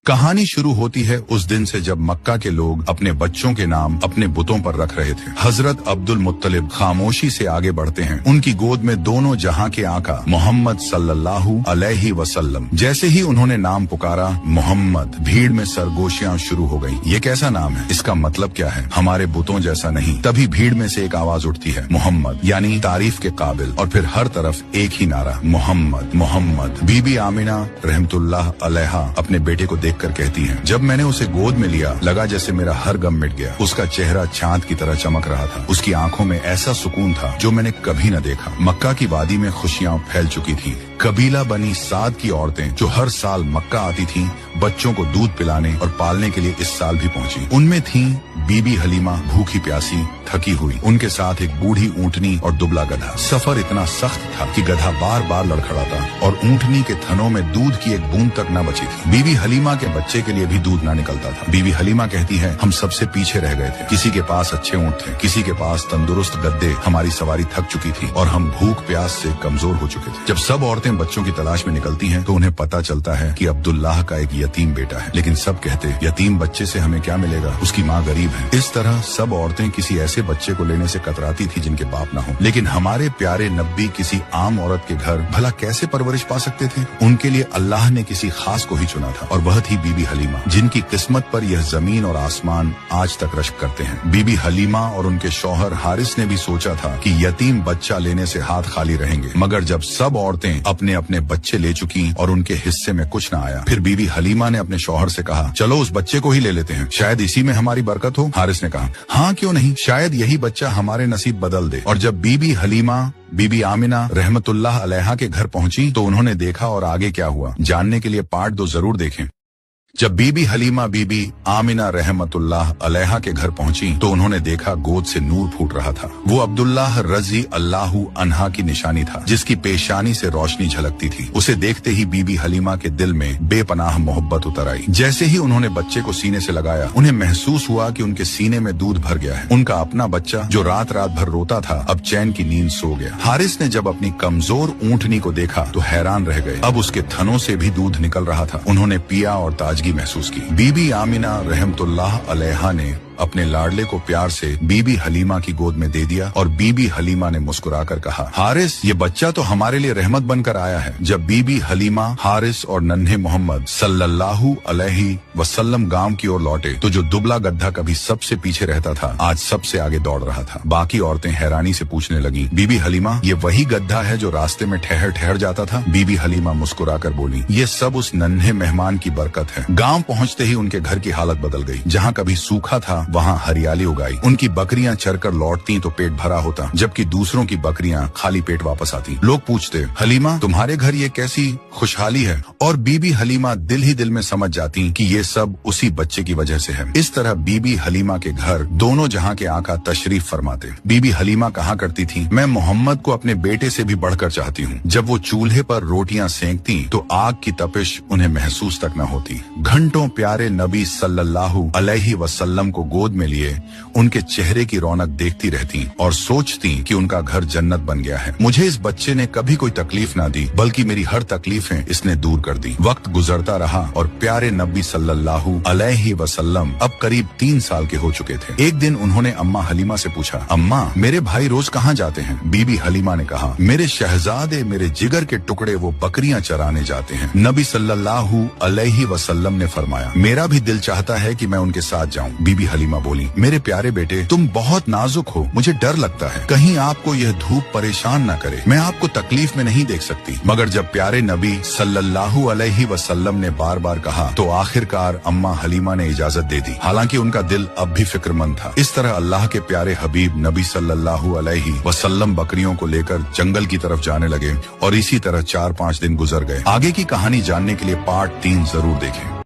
कहानी शुरू होती है उस दिन से जब मक्का के लोग अपने बच्चों के नाम अपने बुतों पर रख रहे थे। हजरत अब्दुल मुत्तलिब खामोशी से आगे बढ़ते हैं। उनकी गोद में दोनों जहां के आका मोहम्मद सल्लल्लाहु अलैहि वसल्लम। जैसे ही उन्होंने नाम पुकारा मोहम्मद, भीड़ में सरगोशियां शुरू हो गई। ये कैसा नाम है? इसका मतलब क्या है? हमारे बुतों जैसा नहीं। तभी भीड़ में से एक आवाज उठती है, मोहम्मद, यानी तारीफ के काबिल। और फिर हर तरफ एक ही नारा, मोहम्मद मोहम्मद। बीबी आमिना रहमतुल्लाह अलैहा अपने बेटे को देखकर कहती हैं, जब मैंने उसे गोद में लिया लगा जैसे मेरा हर गम मिट गया। उसका चेहरा चांद की तरह चमक रहा था। उसकी आंखों में ऐसा सुकून था जो मैंने कभी न देखा। मक्का की वादी में खुशियां फैल चुकी थी। कबीला बनी साद की औरतें जो हर साल मक्का आती थीं, बच्चों को दूध पिलाने और पालने के लिए इस साल भी पहुंची। उनमें थीं बीबी हलीमा, भूखी प्यासी थकी हुई। उनके साथ एक बूढ़ी ऊंटनी और दुबला गधा। सफर इतना सख्त था कि गधा बार बार लड़खड़ाता और ऊंटनी के थनों में दूध की एक बूंद तक न बची थी। बीबी हलीमा के बच्चे के लिए भी दूध न निकलता था। बीबी हलीमा कहती है, हम सबसे पीछे रह गए थे। किसी के पास अच्छे ऊंट थे, किसी के पास तंदुरुस्त गद्दे। हमारी सवारी थक चुकी थी और हम भूख प्यास से कमजोर हो चुके थे। जब सब औरतें बच्चों की तलाश में निकलती हैं तो उन्हें पता चलता है कि अब्दुल्लाह का एक यतीम बेटा है। लेकिन सब कहते, यतीम बच्चे से हमें क्या मिलेगा, उसकी माँ गरीब है। इस तरह सब औरतें किसी ऐसे बच्चे को लेने से कतराती थी जिनके बाप ना हो। लेकिन हमारे प्यारे नब्बी किसी आम औरत के घर भला कैसे परवरिश पा सकते थे? उनके लिए अल्लाह ने किसी खास को ही चुना था और वह थी बीबी हलीमा, जिनकी किस्मत पर यह जमीन और आसमान आज तक रश्क करते हैं। बीबी हलीमा और उनके शौहर हारिस ने भी सोचा था कि यतीम बच्चा लेने से हाथ खाली रहेंगे। मगर जब सब औरतें अपने अपने बच्चे ले चुकी और उनके हिस्से में कुछ न आया, फिर बीबी हलीमा ने अपने शौहर से कहा, चलो उस बच्चे को ही ले लेते हैं, शायद इसी में हमारी बरकत हो। हारिस ने कहा, हाँ क्यों नहीं, शायद यही बच्चा हमारे नसीब बदल दे। और जब बीबी हलीमा बीबी आमिना रहमतुल्लाह अलैहा के घर पहुंची तो उन्होंने देखा और आगे क्या हुआ जानने के लिए पार्ट 2 जरूर देखें। जब बीबी हलीमा बीबी आमिना रहमतुल्लाह अलैहा के घर पहुंची तो उन्होंने देखा गोद से नूर फूट रहा था। वो अब्दुल्लाह रजी अल्लाहु अन्हा की निशानी था, जिसकी पेशानी से रोशनी झलकती थी। उसे देखते ही बीबी हलीमा के दिल में बेपनाह मोहब्बत उतर आई। जैसे ही उन्होंने बच्चे को सीने से लगाया, उन्हें महसूस हुआ कि उनके सीने में दूध भर गया है। उनका अपना बच्चा जो रात रात भर रोता था अब चैन की नींद सो गया। हारिस ने जब अपनी कमजोर ऊंटनी को देखा तो हैरान रह गए। अब उसके थनों से भी दूध निकल रहा था। उन्होंने पिया और ताजगी महसूस की। बीबी आमिना रहमतुल्लाह अलैहा ने अपने लाडले को प्यार से बीबी हलीमा की गोद में दे दिया और बीबी हलीमा ने मुस्कुराकर कहा, हारिस, ये बच्चा तो हमारे लिए रहमत बनकर आया है। जब बीबी हलीमा, हारिस और नन्हे मोहम्मद सल्लल्लाहु अलैहि वसल्लम गांव की ओर लौटे तो जो दुबला गधा कभी सबसे पीछे रहता था आज सबसे आगे दौड़ रहा था। बाकी औरतें हैरानी से पूछने लगी, बीबी हलीमा, ये वही गधा है जो रास्ते में ठहर ठहर जाता था? बीबी हलीमा मुस्कुराकर बोली, ये सब उस नन्हे मेहमान की बरकत है। गाँव पहुँचते ही उनके घर की हालत बदल गई। जहाँ कभी सूखा था वहाँ हरियाली उगाई। उनकी बकरियां चरकर लौटती तो पेट भरा होता, जबकि दूसरों की बकरियां खाली पेट वापस आती। लोग पूछते, हलीमा, तुम्हारे घर ये कैसी खुशहाली है? और बीबी हलीमा दिल ही दिल में समझ जाती कि ये सब उसी बच्चे की वजह से है। इस तरह बीबी हलीमा के घर दोनों जहां के आका तशरीफ फरमाते। बीबी हलीमा कहा करती थी, मैं मोहम्मद को अपने बेटे से भी बढ़कर चाहती हूँ। जब वो चूल्हे पर रोटियां सेंकती तो आग की तपिश उन्हें महसूस तक न होती। घंटों प्यारे नबी सल्लल्लाहु अलैहि वसल्लम को गोद में लिए उनके चेहरे की रौनक देखती रहती और सोचती कि उनका घर जन्नत बन गया है। मुझे इस बच्चे ने कभी कोई तकलीफ ना दी, बल्कि मेरी हर तकलीफें इसने दूर कर दी। वक्त गुजरता रहा और प्यारे नबी सल्लल्लाहु अलैहि वसल्लम अब करीब 3 साल के हो चुके थे। एक दिन उन्होंने अम्मा हलीमा से पूछा, अम्मा, मेरे भाई रोज कहाँ जाते हैं? बीबी हलीमा ने कहा, मेरे शहजादे, मेरे जिगर के टुकड़े, वो बकरियां चराने जाते हैं। नबी सल्लल्लाहु अलैहि वसल्लम ने फरमाया, मेरा भी दिल चाहता है कि मैं उनके साथ जाऊं। बीबी हलीमा बोली, मेरे प्यारे बेटे, तुम बहुत नाजुक हो, मुझे डर लगता है कहीं आपको यह धूप परेशान न करे। मैं आपको तकलीफ में नहीं देख सकती। मगर जब प्यारे नबी सल्लल्लाहु अलैहि वसल्लम ने बार बार कहा तो आखिरकार अम्मा हलीमा ने इजाजत दे दी। हालांकि उनका दिल अब भी फिक्रमंद था। इस तरह अल्लाह के प्यारे हबीब नबी सल्लल्लाहु अलैहि वसल्लम बकरियों को लेकर जंगल की तरफ जाने लगे और इसी तरह 4-5 दिन गुजर गए। आगे की कहानी जानने के लिए पार्ट 3 जरूर देखें।